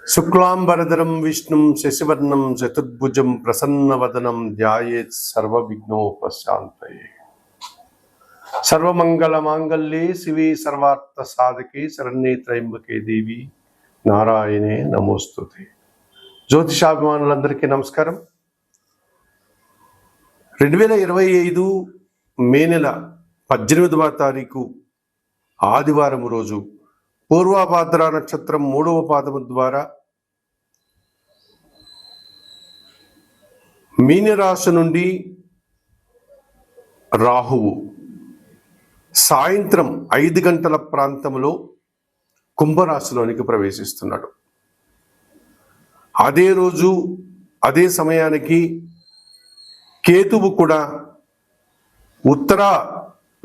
శుక్లాంబరధరం విష్ణుం శశివర్ణం చతుర్భుజం ప్రసన్నవదనం ధ్యాయేత్ సర్వవిఘ్నోపశాంతయే. సర్వమంగళమాంగళ్యే శివే సర్వార్థ సాధకే శరణ్యే త్రయంబకే దేవి నారాయణే నమోస్తుతే. జ్యోతిషాభిమానులందరికీ నమస్కారం. 2025 మే నెల 18వ తారీఖు ఆదివారం రోజు పూర్వాభాద్ర నక్షత్రం 3వ పాదము ద్వారా మీనరాశి నుండి రాహువు సాయంత్రం 5 గంటల ప్రాంతంలో కుంభరాశిలోనికి ప్రవేశిస్తున్నాడు. అదే రోజు అదే సమయానికి కేతువు కూడా ఉత్తర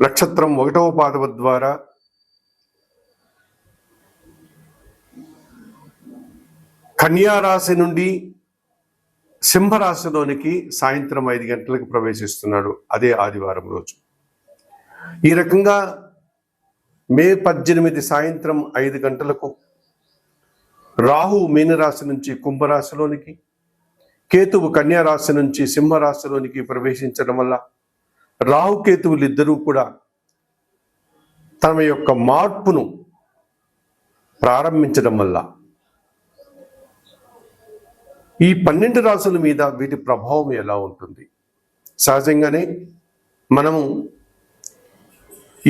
నక్షత్రం 1వ పాదము ద్వారా కన్యా రాశి నుండి సింహరాశిలోనికి సాయంత్రం 5 గంటలకు ప్రవేశిస్తున్నాడు. అదే ఆదివారం రోజు. ఈ రకంగా మే 18 సాయంత్రం 5 గంటలకు రాహు మీనరాశి నుంచి కుంభరాశిలోనికి, కేతువు కన్యా రాశి నుంచి సింహరాశిలోనికి ప్రవేశించడం వల్ల రాహుకేతువులు ఇద్దరూ కూడా తమ యొక్క మార్పును ప్రారంభించడం వల్ల ఈ 12 రాశుల మీద వీటి ప్రభావం ఎలా ఉంటుంది? సహజంగానే మనము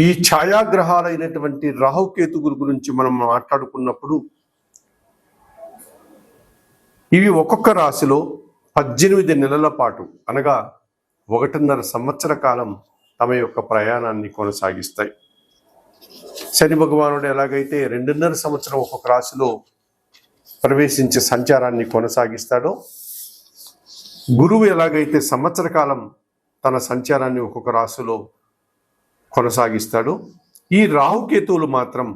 ఈ ఛాయాగ్రహాలైనటువంటి రాహుకేతువుల గురించి మనం మాట్లాడుకున్నప్పుడు ఇవి ఒక్కొక్క రాశిలో 18 నెలల పాటు అనగా 1.5 సంవత్సర కాలం తమ యొక్క ప్రయాణాన్ని కొనసాగిస్తాయి. శని భగవానుడు ఎలాగైతే 2.5 సంవత్సరం ఒక్కొక్క రాశిలో ప్రవేశించే సంచారాన్ని కొనసాగిస్తాడో, గురువు ఎలాగైతే సంవత్సర కాలం తన సంచారాన్ని ఒక్కొక్క రాశిలో కొనసాగిస్తాడో, ఈ రాహుకేతువులు మాత్రం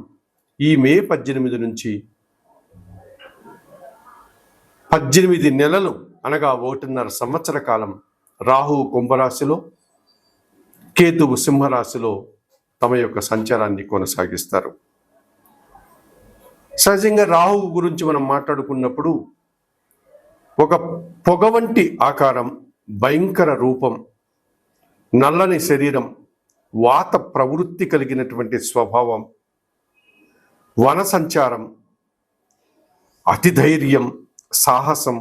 ఈ మే 18 నుంచి 18 నెలలు అనగా 1.5 సంవత్సర కాలం రాహువు కుంభరాశిలో, కేతువు సింహరాశిలో తమ యొక్క సంచారాన్ని కొనసాగిస్తారు. సహజంగా రాహువు గురించి మనం మాట్లాడుకున్నప్పుడు ఒక పొగ వంటి ఆకారం, భయంకర రూపం, నల్లని శరీరం, వాత ప్రవృత్తి కలిగినటువంటి స్వభావం, వన సంచారం, అతిధైర్యం, సాహసం,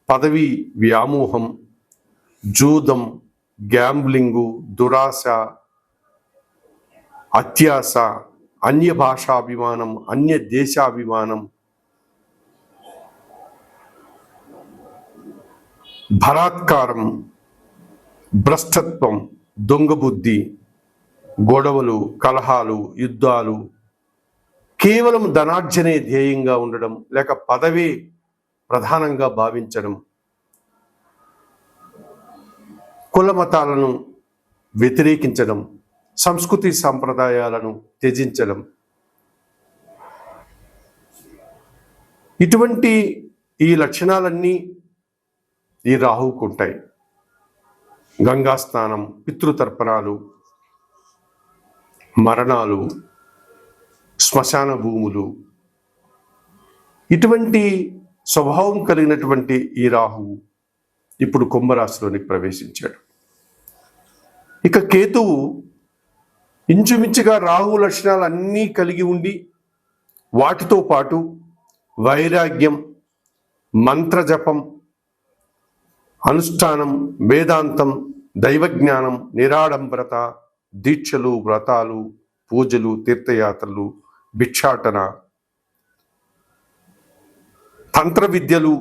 పదవి వ్యామోహం, జూదం, గ్యాంబ్లింగు, దురాశ, అత్యాశ, అన్య భాషాభిమానం, అన్య దేశాభిమానం, బలాత్కారం, భ్రష్టత్వం, దొంగబుద్ధి, గొడవలు, కలహాలు, యుద్ధాలు, కేవలం ధనార్జనే ధ్యేయంగా ఉండడం, లేక పదవే ప్రధానంగా భావించడం, కుల మతాలను వ్యతిరేకించడం, సంస్కృతి సాంప్రదాయాలను త్యజించడం, ఇటువంటి ఈ లక్షణాలన్నీ ఈ రాహువుకు ఉంటాయి. గంగా స్నానం, పితృతర్పణాలు, మరణాలు, శ్మశాన భూములు, ఇటువంటి స్వభావం కలిగినటువంటి ఈ రాహువు ఇప్పుడు కుంభరాశిలోనికి ప్రవేశించాడు. ఇక కేతువు ఇంచుమించుగా రాహు లక్షణాలు అన్నీ కలిగి ఉండి వాటితో పాటు వైరాగ్యం, మంత్రజపం, అనుష్ఠానం, వేదాంతం, దైవజ్ఞానం, నిరాడంబరత, దీక్షలు, వ్రతాలు, పూజలు, తీర్థయాత్రలు, భిక్షాటన, తంత్ర విద్యలు,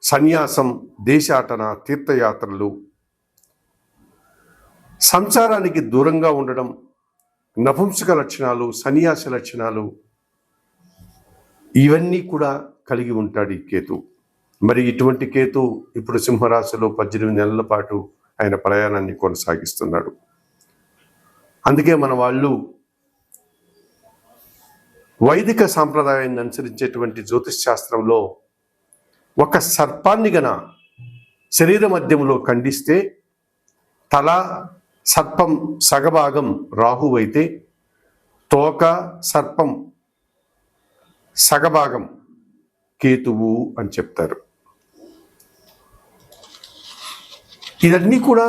సన్యాసం, దేశాటన, తీర్థయాత్రలు, సంసారానికి దూరంగా ఉండడం, నపుంసక లక్షణాలు, సన్యాస లక్షణాలు, ఇవన్నీ కూడా కలిగి ఉంటాడు ఈ కేతు. మరి ఇటువంటి కేతు ఇప్పుడు సింహరాశిలో 18 నెలల పాటు ఆయన ప్రయాణాన్ని కొనసాగిస్తున్నాడు. అందుకే మన వాళ్ళు వైదిక సాంప్రదాయాన్ని అనుసరించేటువంటి జ్యోతిష్ శాస్త్రంలో ఒక సర్పాన్ని గన శరీర మధ్యంలో ఖండిస్తే తల సర్పం సగభాగం రాహువు అయితే, తోక సర్పం సగభాగం కేతువు అని చెప్తారు. ఇదన్నీ కూడా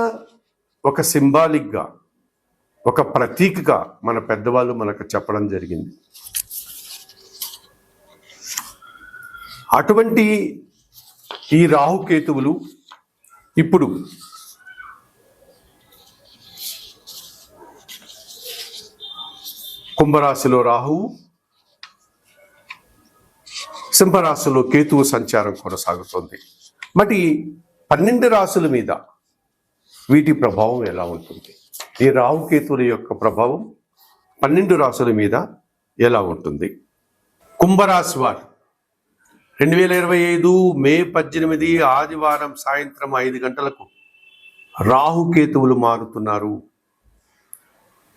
ఒక సింబాలిక్గా, ఒక ప్రతీకగా మన పెద్దవాళ్ళు మనకు చెప్పడం జరిగింది. అటువంటి ఈ రాహుకేతువులు ఇప్పుడు కుంభరాశిలో రాహువు, సింహరాశిలో కేతువు సంచారం కొనసాగుతుంది. మరి 12 రాశుల మీద వీటి ప్రభావం ఎలా ఉంటుంది? ఈ రాహుకేతువుల యొక్క ప్రభావం 12 రాశుల మీద ఎలా ఉంటుంది? కుంభరాశి వారు 2025 మే 18 ఆదివారం సాయంత్రం 5 గంటలకు రాహుకేతువులు మారుతున్నారు.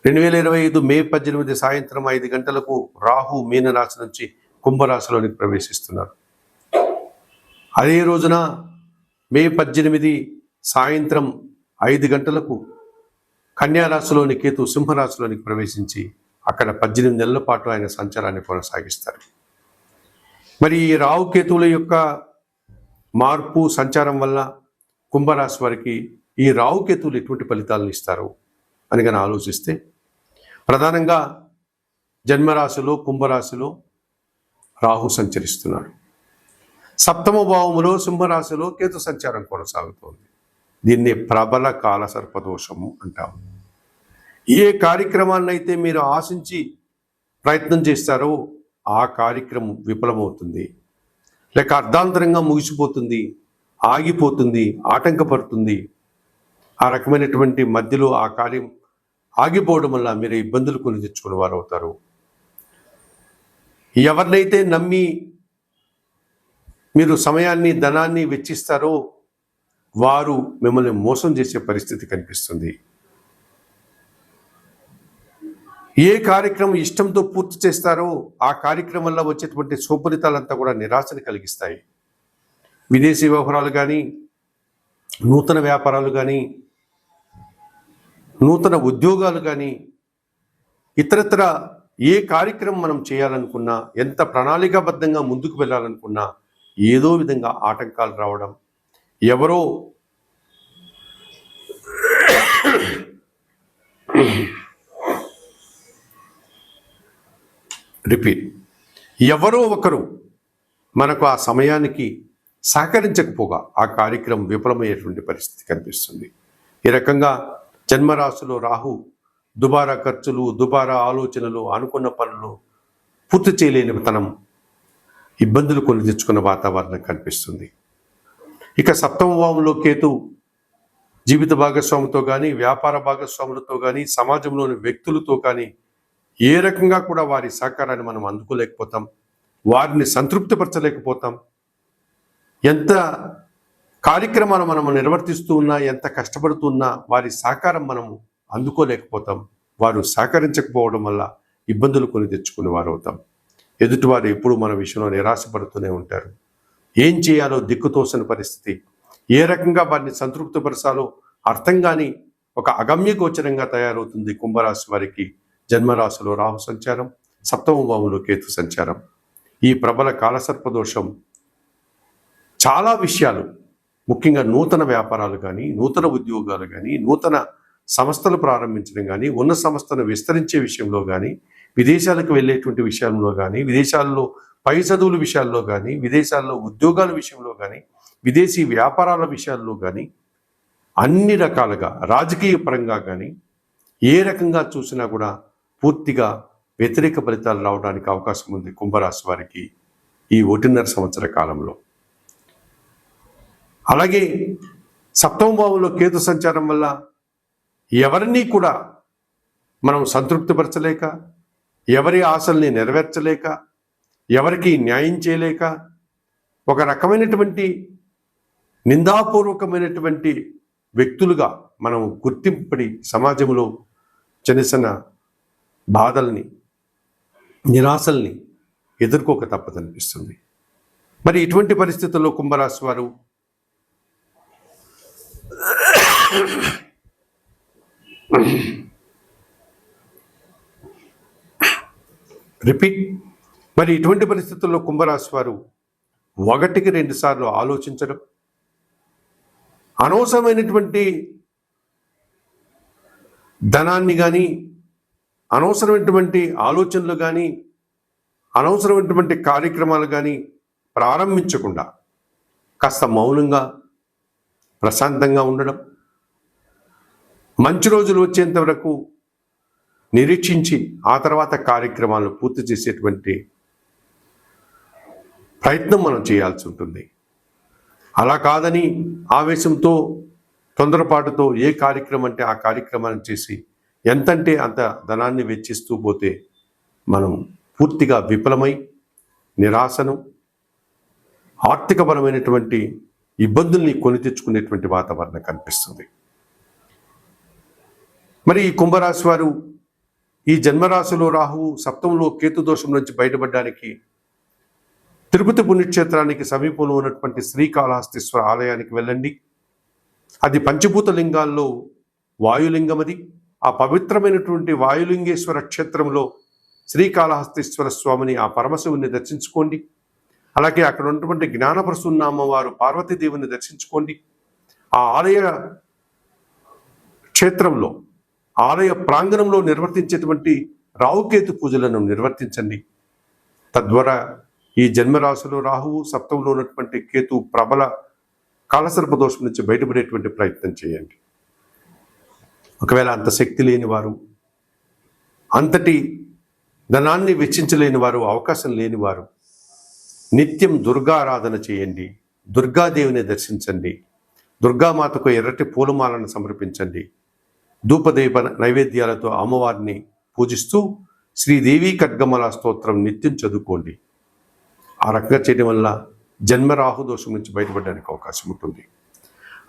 2025 మే 18 సాయంత్రం 5 గంటలకు రాహు మీనరాశి నుంచి కుంభరాశిలోనికి ప్రవేశిస్తున్నారు. అదే రోజున మే 18 సాయంత్రం 5 గంటలకు కన్యారాశిలోని కేతు సింహరాశిలోనికి ప్రవేశించి అక్కడ 18 నెలల పాటు ఆయన సంచారాన్ని కొనసాగిస్తారు. మరి ఈ రాహుకేతువుల యొక్క మార్పు సంచారం వల్ల కుంభరాశి వారికి ఈ రాహుకేతువులు ఎటువంటి ఫలితాలను ఇస్తారు అని కానీ ఆలోచిస్తే, ప్రధానంగా జన్మరాశిలో కుంభరాశిలో రాహు సంచరిస్తున్నాడు. 7వ భావములో సింహరాశిలో కేతు సంచారం కొనసాగుతోంది. దీన్ని ప్రబల కాల సర్పదోషము అంటాము. ఏ కార్యక్రమాన్ని అయితే మీరు ఆశించి ప్రయత్నం చేస్తారో ఆ కార్యక్రమం విఫలమవుతుంది, లేక అర్ధాంతరంగా ముగిసిపోతుంది, ఆగిపోతుంది, ఆటంకపడుతుంది. ఆ రకమైనటువంటి మధ్యలో ఆ కార్యం ఆగిపోవడం వల్ల మీరు ఇబ్బందులు కొని తెచ్చుకునే వారు అవుతారు. ఎవరినైతే నమ్మి మీరు సమయాన్ని ధనాన్ని వెచ్చిస్తారో వారు మిమ్మల్ని మోసం చేసే పరిస్థితి కనిపిస్తుంది. ఏ కార్యక్రమం ఇష్టంతో పూర్తి చేస్తారో ఆ కార్యక్రమం వల్ల వచ్చేటువంటి సుఫలితాలంతా కూడా నిరాశని కలిగిస్తాయి. విదేశీ వ్యవహారాలు కానీ, నూతన వ్యాపారాలు కానీ, నూతన ఉద్యోగాలు కానీ, ఇతరత్ర ఏ కార్యక్రమం మనం చేయాలనుకున్నా, ఎంత ప్రణాళికాబద్ధంగా ముందుకు వెళ్ళాలనుకున్నా ఏదో విధంగా ఆటంకాలు రావడం, ఎవరో ఎవరో ఒకరు మనకు ఆ సమయానికి సహకరించకపోగా ఆ కార్యక్రమం విఫలమయ్యేటువంటి పరిస్థితి కనిపిస్తుంది. ఈ రకంగా జన్మరాశిలో రాహు దుబారా ఖర్చులు, దుబారా ఆలోచనలు, అనుకున్న పనులు పూర్తి చేయలేని తనం, ఇబ్బందులు కొని తెచ్చుకున్న వాతావరణం కనిపిస్తుంది. ఇక 7వ భావంలో కేతు జీవిత భాగస్వామితో కానీ, వ్యాపార భాగస్వాములతో కానీ, సమాజంలోని వ్యక్తులతో కానీ ఏ రకంగా కూడా వారి సహకారాన్ని మనం అందుకోలేకపోతాం, వారిని సంతృప్తిపరచలేకపోతాం. ఎంత కార్యక్రమాలు మనం నిర్వర్తిస్తూ ఉన్నా, ఎంత కష్టపడుతున్నా వారి సహకారం మనము అందుకోలేకపోతాం. వారు సహకరించకపోవడం వల్ల ఇబ్బందులు కొని తెచ్చుకునే వారు అవుతాం. ఎదుటివారు ఎప్పుడు మన విషయంలో నిరాశపడుతూనే ఉంటారు. ఏం చేయాలో దిక్కుతోసని పరిస్థితి, ఏ రకంగా వారిని సంతృప్తిపరచాలో అర్థం కాని ఒక అగమ్యగోచరంగా తయారవుతుంది కుంభరాశి వారికి. జన్మరాశిలో రాహు సంచారం, 7వ భావంలో కేతు సంచారం, ఈ ప్రబల కాలసర్పదోషం చాలా విషయాలు, ముఖ్యంగా నూతన వ్యాపారాలు కానీ, నూతన ఉద్యోగాలు కానీ, నూతన సంస్థలు ప్రారంభించడం కానీ, ఉన్న సంస్థను విస్తరించే విషయంలో కానీ, విదేశాలకు వెళ్ళేటువంటి విషయంలో కానీ, విదేశాల్లో పై చదువుల విషయాల్లో కానీ, విదేశాల్లో ఉద్యోగాల విషయంలో కానీ, విదేశీ వ్యాపారాల విషయాల్లో కానీ, అన్ని రకాలుగా రాజకీయ పరంగా కానీ ఏ రకంగా చూసినా కూడా పూర్తిగా వ్యతిరేక ఫలితాలు రావడానికి అవకాశం ఉంది కుంభరాశి వారికి ఈ 1.5 సంవత్సర కాలంలో. అలాగే 7వ భావంలో కేతు సంచారం వల్ల ఎవరినీ కూడా మనం సంతృప్తిపరచలేక, ఎవరి ఆశల్ని నెరవేర్చలేక, ఎవరికి న్యాయం చేయలేక, ఒక రకమైనటువంటి నిందాపూర్వకమైనటువంటి వ్యక్తులుగా మనం గుర్తింపబడి సమాజంలో చిన్న చిన్న బాధల్ని, నిరాశల్ని ఎదుర్కోక తప్పదనిపిస్తుంది. మరి ఇటువంటి పరిస్థితుల్లో కుంభరాశి వారు మరి ఇటువంటి పరిస్థితుల్లో కుంభరాశి వారు ఒకటికి 2 సార్లు ఆలోచించడం, అనవసరమైనటువంటి ధనాన్ని కానీ, అనవసరమైనటువంటి ఆలోచనలు కానీ, అనవసరమైనటువంటి కార్యక్రమాలు కానీ ప్రారంభించకుండా కాస్త మౌనంగా ప్రశాంతంగా ఉండడం, మంచి రోజులు వచ్చేంత వరకు నిరీక్షించి ఆ తర్వాత కార్యక్రమాలను పూర్తి చేసేటువంటి ప్రయత్నం మనం చేయాల్సి ఉంటుంది. అలా కాదని ఆవేశంతో, తొందరపాటుతో ఏ కార్యక్రమం అంటే ఆ కార్యక్రమాన్ని చేసి ఎంతంటే అంత ధనాన్ని వెచ్చిస్తూ పోతే మనం పూర్తిగా విఫలమై నిరాశను, ఆర్థికపరమైనటువంటి ఇబ్బందుల్ని కొని తెచ్చుకునేటువంటి వాతావరణం కనిపిస్తుంది. మరి ఈ కుంభరాశి వారు ఈ జన్మరాశిలో రాహువు, సప్తమంలో కేతు దోషం నుంచి బయటపడడానికి తిరుపతి పుణ్యక్షేత్రానికి సమీపంలో ఉన్నటువంటి శ్రీకాళహస్తీశ్వర ఆలయానికి వెళ్ళండి. అది పంచభూత లింగాల్లో వాయులింగం. అది ఆ పవిత్రమైనటువంటి వాయులింగేశ్వర క్షేత్రంలో శ్రీకాళహస్తీశ్వర స్వామిని, ఆ పరమశివుని దర్శించుకోండి. అలాగే అక్కడ ఉన్నటువంటి జ్ఞానప్రసూన అమ్మవారు పార్వతీదేవిని దర్శించుకోండి. ఆ ఆలయ క్షేత్రంలో, ఆలయ ప్రాంగణంలో నిర్వర్తించేటువంటి రాహుకేతు పూజలను నిర్వర్తించండి. తద్వారా ఈ జన్మరాశిలో రాహువు, సప్తంలో ఉన్నటువంటి కేతు ప్రబల కాలసర్ప దోషం నుంచి బయటపడేటువంటి ప్రయత్నం చేయండి. ఒకవేళ అంత శక్తి లేని వారు, అంతటి ధనాన్ని వెచ్చించలేని వారు, అవకాశం లేని వారు నిత్యం దుర్గారాధన చేయండి. దుర్గాదేవిని దర్శించండి. దుర్గామాతకు ఎర్రటి పూలమాలను సమర్పించండి. ధూపదీప నైవేద్యాలతో అమ్మవారిని పూజిస్తూ శ్రీదేవి ఖడ్గమాల స్తోత్రం నిత్యం చదువుకోండి. ఆ రకంగా చేయడం వల్ల జన్మరాహు దోషం నుంచి బయటపడడానికి అవకాశం ఉంటుంది.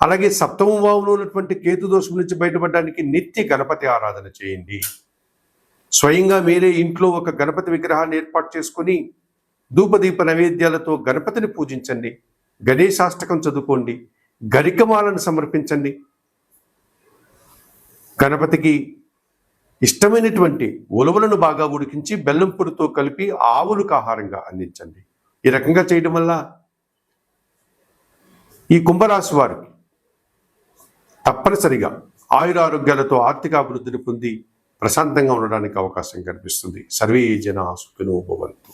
అలాగే సప్తమ భావంలో ఉన్నటువంటి కేతు దోషం నుంచి బయటపడడానికి నిత్య గణపతి ఆరాధన చేయండి. స్వయంగా మీరే ఇంట్లో ఒక గణపతి విగ్రహాన్ని ఏర్పాటు చేసుకొని ధూపదీప నైవేద్యాలతో గణపతిని పూజించండి. గణేశాష్టకం చదువుకోండి. గరికమాలను సమర్పించండి. గణపతికి ఇష్టమైనటువంటి ఉలవలను బాగా ఉడికించి బెల్లం పొడితో కలిపి ఆవులకు ఆహారంగా అందించండి. ఈ రకంగా చేయడం వల్ల ఈ కుంభరాశి వారికి తప్పనిసరిగా ఆయురారోగ్యాలతో ఆర్థిక అభివృద్ధిని పొంది ప్రశాంతంగా ఉండడానికి అవకాశం కనిపిస్తుంది. సర్వే జనా సుఖినో భవంతు.